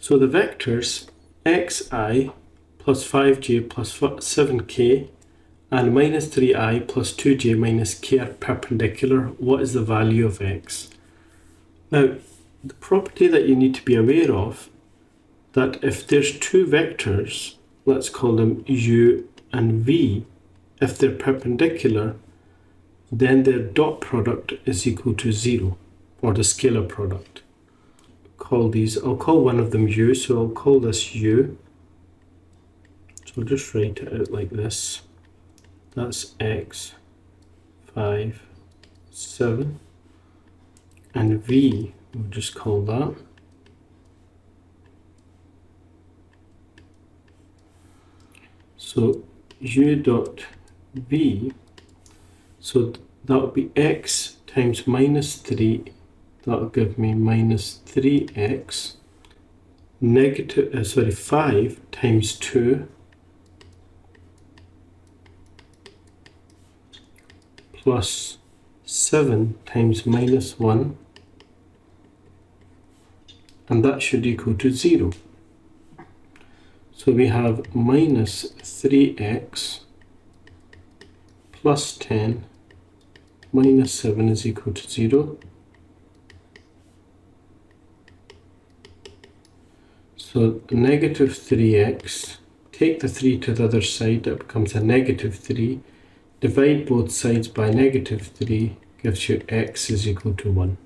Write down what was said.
So the vectors xi plus 5j plus 7k and minus 3i plus 2j minus k are perpendicular. What is the value of x? Now, the property that you need to be aware of, that if there's two vectors, let's call them u and v, if they're perpendicular, then their dot product is equal to 0, or the scalar product. I'll call one of them u, so I'll call this u. So I'll just write it out like this. That's x, 5, 7. And v, we'll just call that. So u dot v, so that would be x times minus 3. That'll give me minus 3x, 5 times 2 plus 7 times minus 1, and that should equal to 0. So we have minus 3x plus 10 minus 7 is equal to 0. So negative 3x, take the 3 to the other side, that becomes a negative 3. Divide both sides by negative 3, gives you x is equal to 1.